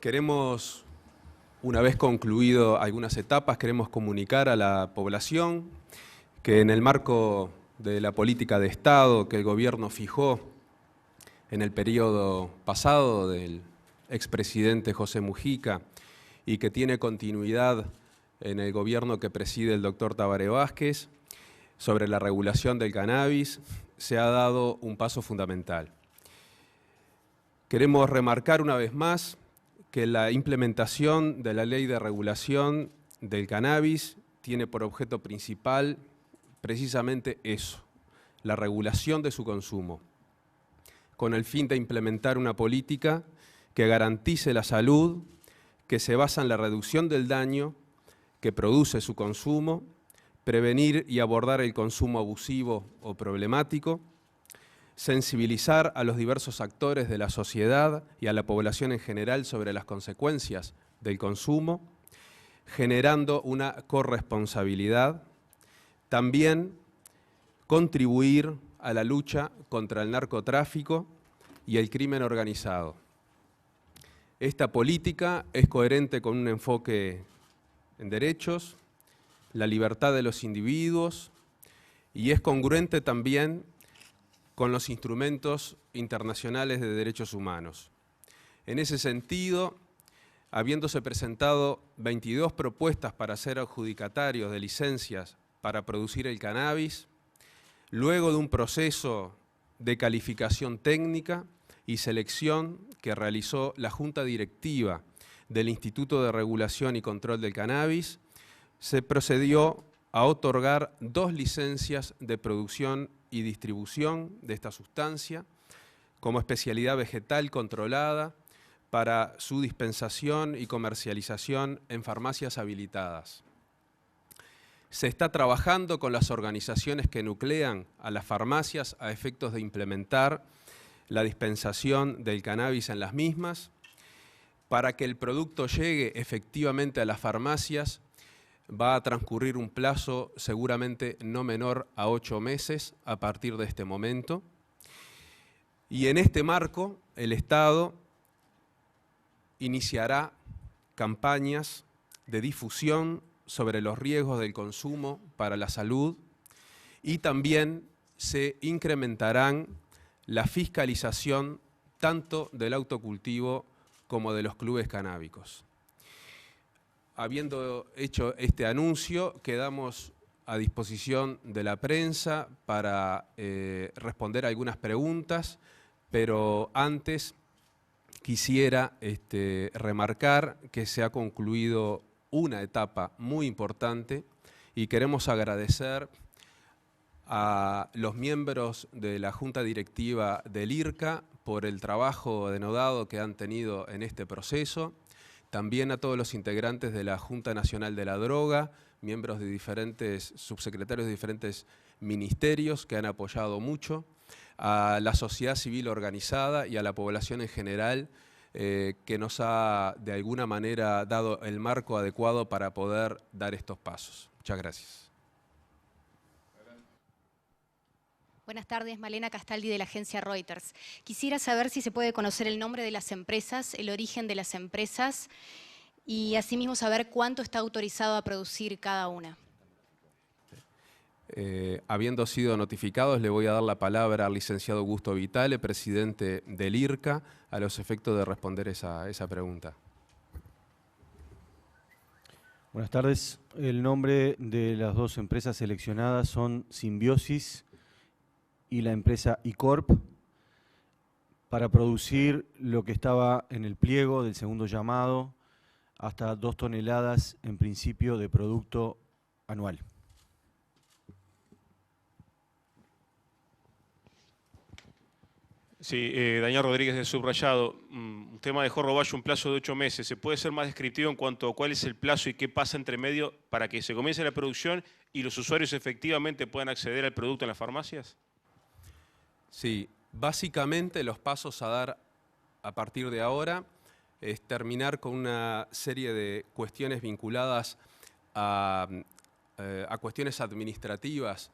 Queremos, una vez concluido algunas etapas, queremos comunicar a la población que en el marco de la política de Estado que el gobierno fijó en el periodo pasado del expresidente José Mujica y que tiene continuidad en el gobierno que preside el doctor Tabaré Vázquez, sobre la regulación del cannabis, se ha dado un paso fundamental. Queremos remarcar una vez más que la implementación de la ley de regulación del cannabis tiene por objeto principal precisamente eso, la regulación de su consumo, con el fin de implementar una política que garantice la salud, que se basa en la reducción del daño que produce su consumo, prevenir y abordar el consumo abusivo o problemático, sensibilizar a los diversos actores de la sociedad y a la población en general sobre las consecuencias del consumo, generando una corresponsabilidad, también contribuir a la lucha contra el narcotráfico y el crimen organizado. Esta política es coherente con un enfoque en derechos, la libertad de los individuos y es congruente también con los instrumentos internacionales de derechos humanos. En ese sentido, habiéndose presentado 22 propuestas para ser adjudicatarios de licencias para producir el cannabis, luego de un proceso de calificación técnica y selección que realizó la Junta Directiva del Instituto de Regulación y Control del Cannabis, se procedió a otorgar 2 licencias de producción y distribución de esta sustancia como especialidad vegetal controlada para su dispensación y comercialización en farmacias habilitadas. Se está trabajando con las organizaciones que nuclean a las farmacias a efectos de implementar la dispensación del cannabis en las mismas. Para que el producto llegue efectivamente a las farmacias, va a transcurrir un plazo seguramente no menor a 8 meses a partir de este momento. Y en este marco, el Estado iniciará campañas de difusión sobre los riesgos del consumo para la salud y también se incrementarán la fiscalización tanto del autocultivo como de los clubes canábicos. Habiendo hecho este anuncio, quedamos a disposición de la prensa para responder algunas preguntas, pero antes quisiera remarcar que se ha concluido una etapa muy importante y queremos agradecer a los miembros de la Junta Directiva del IRCA por el trabajo denodado que han tenido en este proceso, también a todos los integrantes de la Junta Nacional de la Droga, miembros de diferentes subsecretarios de diferentes ministerios que han apoyado mucho, a la sociedad civil organizada y a la población en general que nos ha de alguna manera dado el marco adecuado para poder dar estos pasos. Muchas gracias. Buenas tardes, Malena Castaldi de la agencia Reuters. Quisiera saber si se puede conocer el nombre de las empresas, el origen de las empresas y asimismo saber cuánto está autorizado a producir cada una. Habiendo sido notificados, le voy a dar la palabra al licenciado Augusto Vitale, presidente del IRCA, a los efectos de responder esa pregunta. Buenas tardes. El nombre de las 2 empresas seleccionadas son Simbiosis y la empresa iCorp para producir lo que estaba en el pliego del segundo llamado, hasta 2 toneladas en principio de producto anual. Sí, Daniel Rodríguez de Subrayado. Usted manejó Roballo un plazo de 8 meses. ¿Se puede ser más descriptivo en cuanto a cuál es el plazo y qué pasa entre medio para que se comience la producción y los usuarios efectivamente puedan acceder al producto en las farmacias? Sí, básicamente los pasos a dar a partir de ahora es terminar con una serie de cuestiones vinculadas a cuestiones administrativas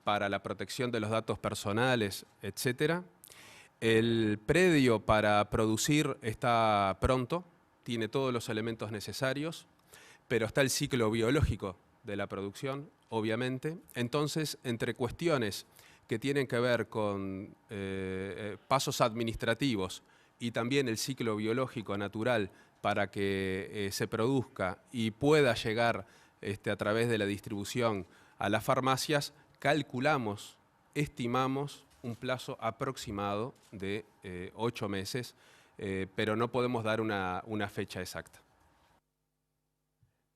para la protección de los datos personales, etcétera. El predio para producir está pronto, tiene todos los elementos necesarios, pero está el ciclo biológico de la producción, obviamente. Entonces, entre cuestiones que tienen que ver con pasos administrativos y también el ciclo biológico natural para que se produzca y pueda llegar a través de la distribución a las farmacias, calculamos, estimamos un plazo aproximado de 8 meses, pero no podemos dar una fecha exacta.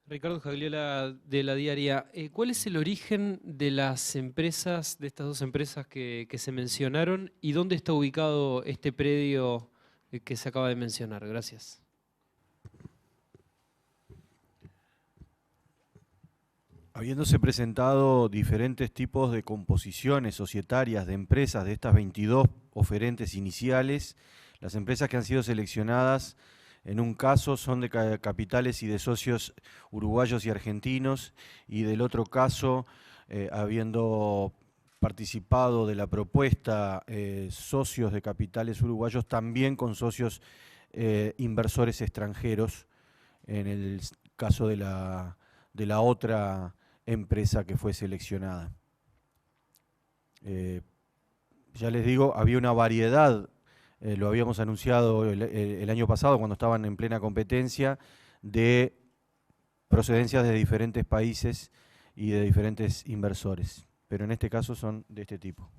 Ricardo Jagliola, de La Diaria. ¿Cuál es el origen de las empresas, de estas dos empresas que se mencionaron, y dónde está ubicado este predio que se acaba de mencionar? Gracias. Habiéndose presentado diferentes tipos de composiciones societarias de empresas de estas 22 oferentes iniciales, las empresas que han sido seleccionadas en un caso son de capitales y de socios uruguayos y argentinos, y del otro caso, habiendo participado de la propuesta socios de capitales uruguayos, también con socios inversores extranjeros, en el caso de la otra empresa que fue seleccionada. Ya les digo, había una variedad, lo habíamos anunciado el año pasado cuando estaban en plena competencia, de procedencias de diferentes países y de diferentes inversores, pero en este caso son de este tipo.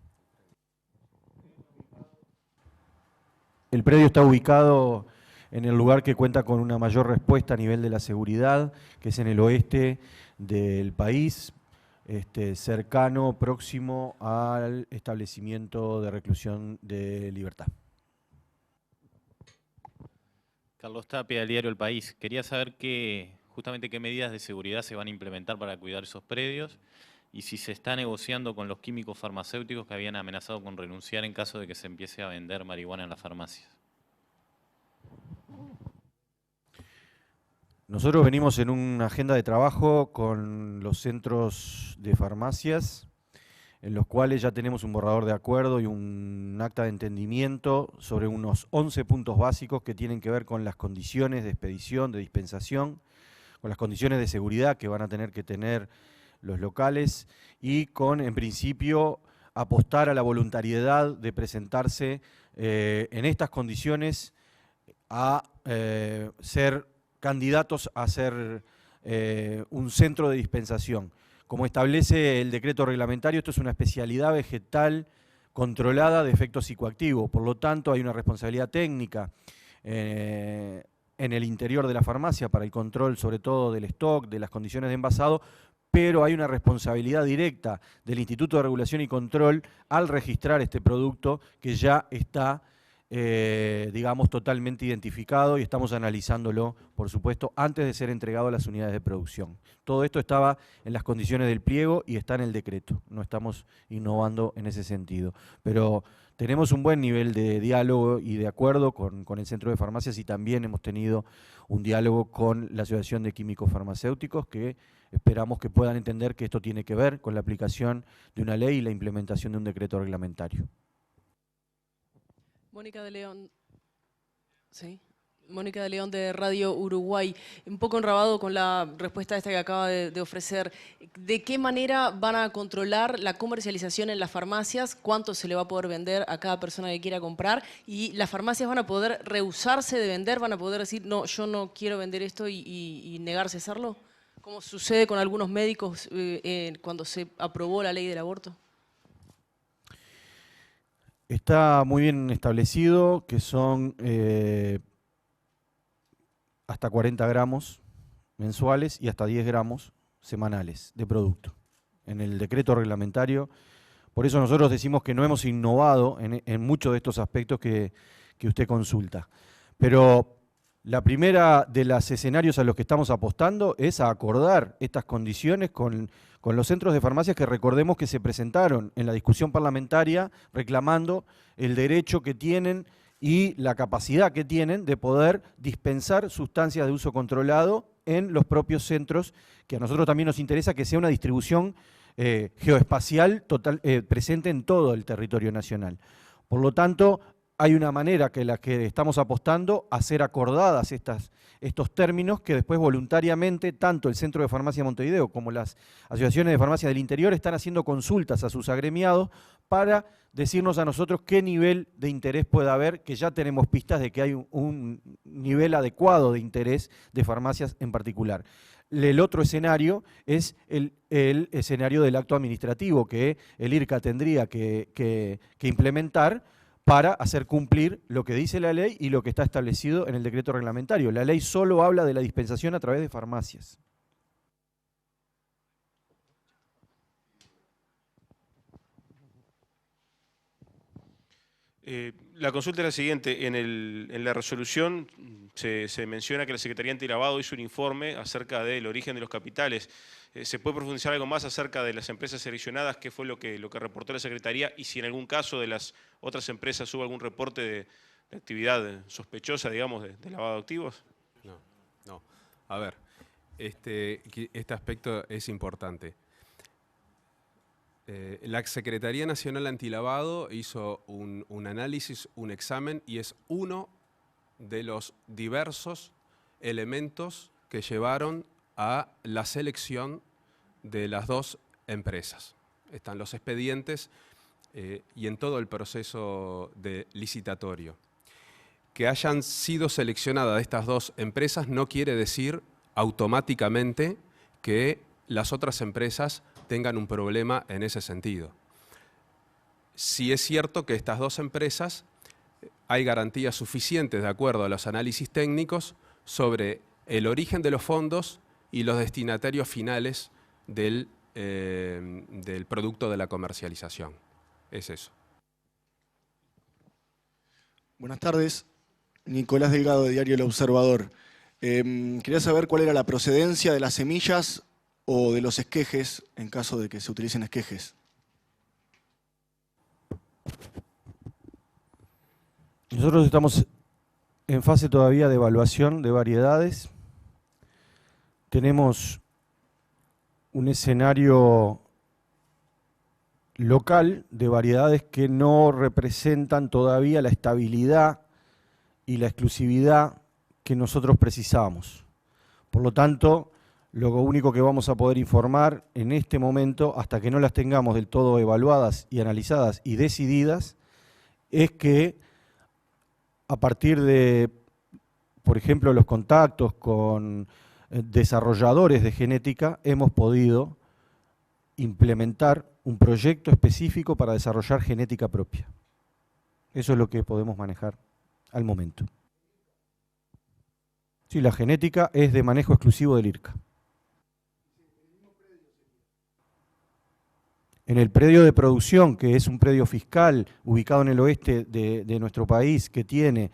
El predio está ubicado en el lugar que cuenta con una mayor respuesta a nivel de la seguridad, que es en el oeste del país, cercano, próximo al establecimiento de reclusión de Libertad. Carlos Tapia, del diario El País. Quería saber justamente qué medidas de seguridad se van a implementar para cuidar esos predios y si se está negociando con los químicos farmacéuticos que habían amenazado con renunciar en caso de que se empiece a vender marihuana en las farmacias. Nosotros venimos en una agenda de trabajo con los centros de farmacias, en los cuales ya tenemos un borrador de acuerdo y un acta de entendimiento sobre unos 11 puntos básicos que tienen que ver con las condiciones de expedición, de dispensación, con las condiciones de seguridad que van a tener que tener los locales y con, en principio, apostar a la voluntariedad de presentarse en estas condiciones a ser candidatos a ser un centro de dispensación. Como establece el decreto reglamentario, esto es una especialidad vegetal controlada de efecto psicoactivo, por lo tanto hay una responsabilidad técnica en el interior de la farmacia para el control sobre todo del stock, de las condiciones de envasado, pero hay una responsabilidad directa del Instituto de Regulación y Control al registrar este producto que ya está digamos, totalmente identificado y estamos analizándolo, por supuesto, antes de ser entregado a las unidades de producción. Todo esto estaba en las condiciones del pliego y está en el decreto, no estamos innovando en ese sentido. Pero tenemos un buen nivel de diálogo y de acuerdo con el Centro de Farmacias y también hemos tenido un diálogo con la Asociación de Químicos Farmacéuticos que esperamos que puedan entender que esto tiene que ver con la aplicación de una ley y la implementación de un decreto reglamentario. Mónica de León, ¿sí? Mónica de León de Radio Uruguay. Un poco enrabado con la respuesta esta que acaba de ofrecer. ¿De qué manera van a controlar la comercialización en las farmacias? ¿Cuánto se le va a poder vender a cada persona que quiera comprar? ¿Y las farmacias van a poder rehusarse de vender? ¿Van a poder decir, no, yo no quiero vender esto y negarse a hacerlo? ¿Cómo sucede con algunos médicos cuando se aprobó la ley del aborto? Está muy bien establecido que son hasta 40 gramos mensuales y hasta 10 gramos semanales de producto en el decreto reglamentario. Por eso nosotros decimos que no hemos innovado en muchos de estos aspectos que usted consulta. Pero la primera de los escenarios a los que estamos apostando es a acordar estas condiciones con los centros de farmacias que recordemos que se presentaron en la discusión parlamentaria reclamando el derecho que tienen y la capacidad que tienen de poder dispensar sustancias de uso controlado en los propios centros, que a nosotros también nos interesa que sea una distribución geoespacial total, presente en todo el territorio nacional. Por lo tanto, hay una manera que la que estamos apostando a ser acordadas estos términos que después voluntariamente tanto el Centro de Farmacia Montevideo como las asociaciones de farmacia del interior están haciendo consultas a sus agremiados para decirnos a nosotros qué nivel de interés puede haber, que ya tenemos pistas de que hay un nivel adecuado de interés de farmacias en particular. El otro escenario es el escenario del acto administrativo que el IRCA tendría que implementar para hacer cumplir lo que dice la ley y lo que está establecido en el decreto reglamentario. La ley solo habla de la dispensación a través de farmacias. La consulta es la siguiente. En la resolución se menciona que la Secretaría Antilavado hizo un informe acerca del origen de los capitales. ¿Se puede profundizar algo más acerca de las empresas seleccionadas? ¿Qué fue lo que reportó la Secretaría? Y si en algún caso de las otras empresas hubo algún reporte de actividad sospechosa, digamos, de lavado de activos. No. A ver, este aspecto es importante. La Secretaría Nacional Antilavado hizo un análisis, un examen, y es uno de los diversos elementos que llevaron a la selección de las dos empresas. Están los expedientes y en todo el proceso licitatorio. Que hayan sido seleccionadas estas dos empresas no quiere decir automáticamente que las otras empresas tengan un problema en ese sentido. Sí es cierto que estas dos empresas hay garantías suficientes, de acuerdo a los análisis técnicos, sobre el origen de los fondos y los destinatarios finales del producto de la comercialización. Es eso. Buenas tardes. Nicolás Delgado, de Diario El Observador. Quería saber cuál era la procedencia de las semillas o de los esquejes, en caso de que se utilicen esquejes. Nosotros estamos en fase todavía de evaluación de variedades. Tenemos un escenario local de variedades que no representan todavía la estabilidad y la exclusividad que nosotros precisamos. Por lo tanto, lo único que vamos a poder informar en este momento, hasta que no las tengamos del todo evaluadas y analizadas y decididas, es que a partir de, por ejemplo, los contactos con desarrolladores de genética, hemos podido implementar un proyecto específico para desarrollar genética propia. Eso es lo que podemos manejar al momento. Sí, la genética es de manejo exclusivo del IRCA. En el predio de producción, que es un predio fiscal ubicado en el oeste de nuestro país, que tiene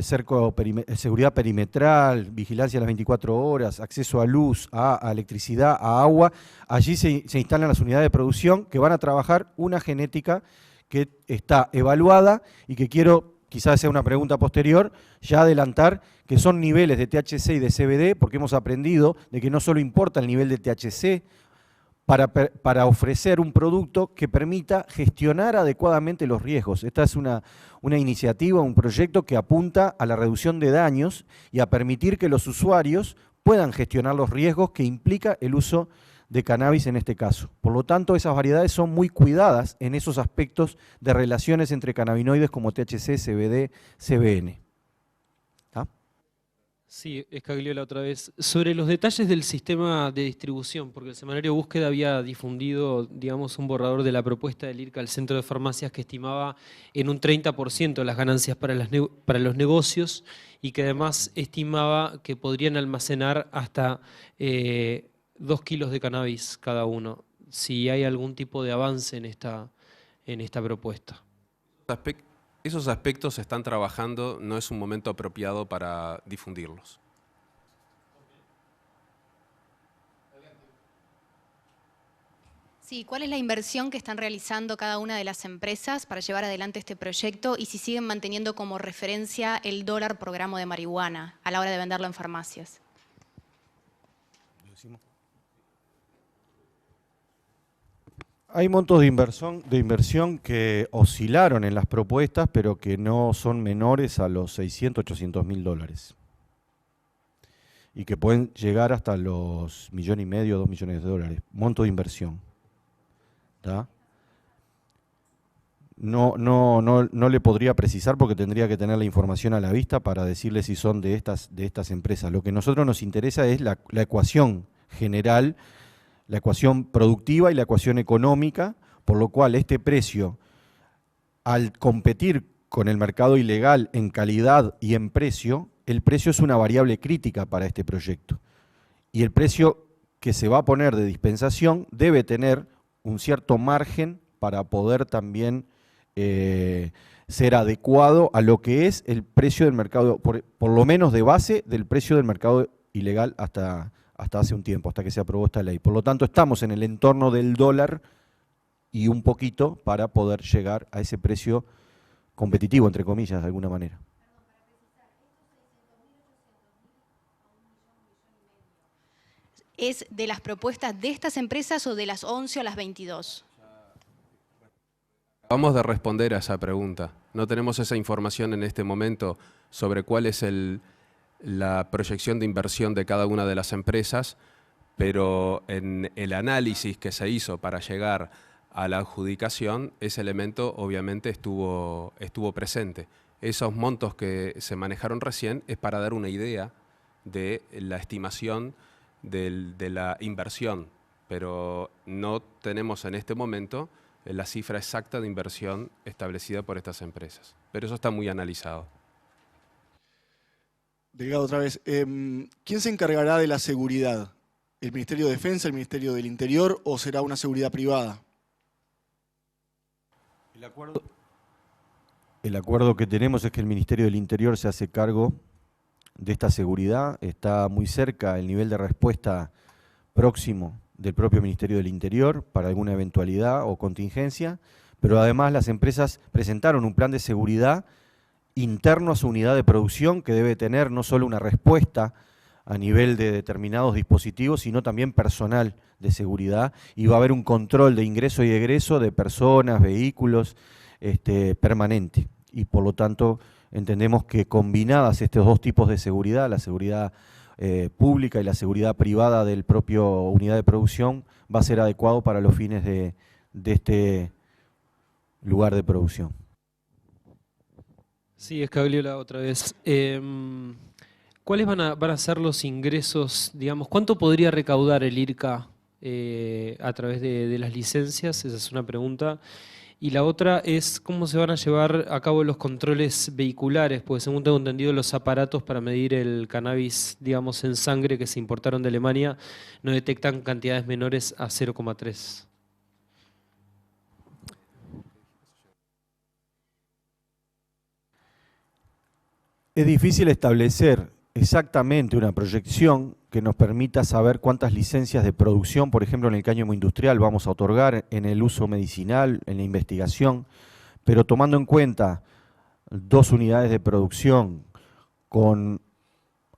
seguridad perimetral, vigilancia a las 24 horas, acceso a luz, a electricidad, a agua, allí se instalan las unidades de producción que van a trabajar una genética que está evaluada y que quiero, quizás sea una pregunta posterior, ya adelantar que son niveles de THC y de CBD, porque hemos aprendido de que no solo importa el nivel de THC, para ofrecer un producto que permita gestionar adecuadamente los riesgos. Esta es una iniciativa, un proyecto que apunta a la reducción de daños y a permitir que los usuarios puedan gestionar los riesgos que implica el uso de cannabis en este caso. Por lo tanto, esas variedades son muy cuidadas en esos aspectos de relaciones entre cannabinoides como THC, CBD, CBN. Sí, Escagliola otra vez. Sobre los detalles del sistema de distribución, porque el semanario Búsqueda había difundido, digamos, un borrador de la propuesta del IRCA al Centro de Farmacias que estimaba en un 30% las ganancias para los negocios y que además estimaba que podrían almacenar hasta 2 kilos de cannabis cada uno. Si hay algún tipo de avance en esta propuesta. Esos aspectos se están trabajando, no es un momento apropiado para difundirlos. Sí, ¿cuál es la inversión que están realizando cada una de las empresas para llevar adelante este proyecto y si siguen manteniendo como referencia el dólar por gramo de marihuana a la hora de venderlo en farmacias? Hay montos de inversión que oscilaron en las propuestas, pero que no son menores a los 600, 800 mil dólares. Y que pueden llegar hasta los 1,5 millones, 2 millones de dólares. Monto de inversión. ¿Tá? No le podría precisar porque tendría que tener la información a la vista para decirle si son de estas empresas. Lo que a nosotros nos interesa es la ecuación general, la ecuación productiva y la ecuación económica, por lo cual este precio, al competir con el mercado ilegal en calidad y en precio, el precio es una variable crítica para este proyecto. Y el precio que se va a poner de dispensación debe tener un cierto margen para poder también ser adecuado a lo que es el precio del mercado, por lo menos de base del precio del mercado ilegal hasta hace un tiempo, hasta que se aprobó esta ley. Por lo tanto, estamos en el entorno del dólar y un poquito para poder llegar a ese precio competitivo, entre comillas, de alguna manera. ¿Es de las propuestas de estas empresas o de las 11 o las 22? Vamos a responder a esa pregunta. No tenemos esa información en este momento sobre cuál es la proyección de inversión de cada una de las empresas, pero en el análisis que se hizo para llegar a la adjudicación, ese elemento obviamente estuvo presente. Esos montos que se manejaron recién es para dar una idea de la estimación de la inversión, pero no tenemos en este momento la cifra exacta de inversión establecida por estas empresas. Pero eso está muy analizado. Delgado, otra vez. ¿Quién se encargará de la seguridad? ¿El Ministerio de Defensa, el Ministerio del Interior o será una seguridad privada? El acuerdo que tenemos es que el Ministerio del Interior se hace cargo de esta seguridad. Está muy cerca el nivel de respuesta próximo del propio Ministerio del Interior para alguna eventualidad o contingencia, pero además las empresas presentaron un plan de seguridad interno a su unidad de producción que debe tener no solo una respuesta a nivel de determinados dispositivos, sino también personal de seguridad, y va a haber un control de ingreso y egreso de personas, vehículos, permanente. Y por lo tanto entendemos que combinadas estos dos tipos de seguridad, la seguridad pública y la seguridad privada del propio unidad de producción, va a ser adecuado para los fines de este lugar de producción. Sí, Escagliola otra vez. ¿Cuáles van a ser los ingresos, digamos, cuánto podría recaudar el IRCA a través de las licencias? Esa es una pregunta. Y la otra es cómo se van a llevar a cabo los controles vehiculares, porque según tengo entendido los aparatos para medir el cannabis, digamos, en sangre que se importaron de Alemania no detectan cantidades menores a 0,3. Es difícil establecer exactamente una proyección que nos permita saber cuántas licencias de producción, por ejemplo en el cáñamo industrial, vamos a otorgar en el uso medicinal, en la investigación, pero tomando en cuenta 2 unidades de producción con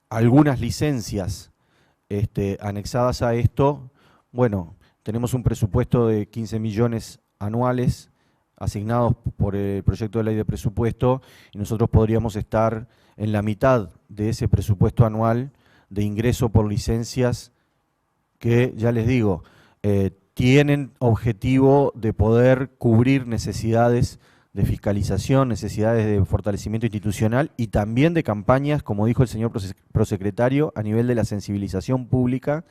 algunas licencias anexadas a esto, bueno, tenemos un presupuesto de 15 millones anuales asignados por el proyecto de ley de presupuesto y nosotros podríamos estar en la mitad de ese presupuesto anual de ingreso por licencias que, ya les digo, tienen objetivo de poder cubrir necesidades de fiscalización, necesidades de fortalecimiento institucional y también de campañas, como dijo el señor prosecretario, a nivel de la sensibilización pública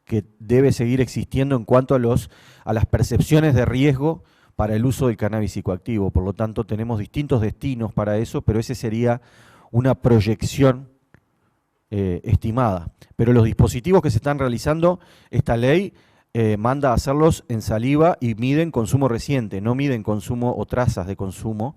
que debe seguir existiendo en cuanto a las percepciones de riesgo para el uso del cannabis psicoactivo. Por lo tanto, tenemos distintos destinos para eso, pero ese sería una proyección estimada. Pero los dispositivos que se están realizando, esta ley manda a hacerlos en saliva y miden consumo reciente, no miden consumo o trazas de consumo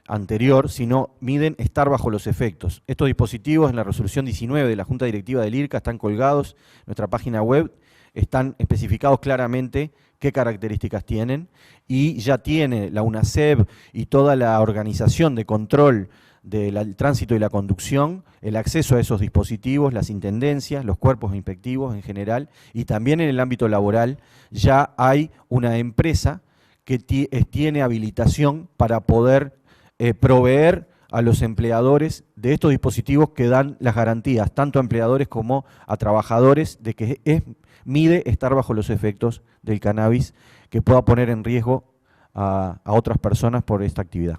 anterior, sino miden estar bajo los efectos. Estos dispositivos en la resolución 19 de la Junta Directiva del IRCA están colgados en nuestra página web, están especificados claramente qué características tienen y ya tiene la UNACEB y toda la organización de control del tránsito y la conducción, el acceso a esos dispositivos, las intendencias, los cuerpos inspectivos en general, y también en el ámbito laboral ya hay una empresa que tiene habilitación para poder proveer a los empleadores de estos dispositivos que dan las garantías, tanto a empleadores como a trabajadores, de que mide estar bajo los efectos del cannabis, que pueda poner en riesgo a otras personas por esta actividad.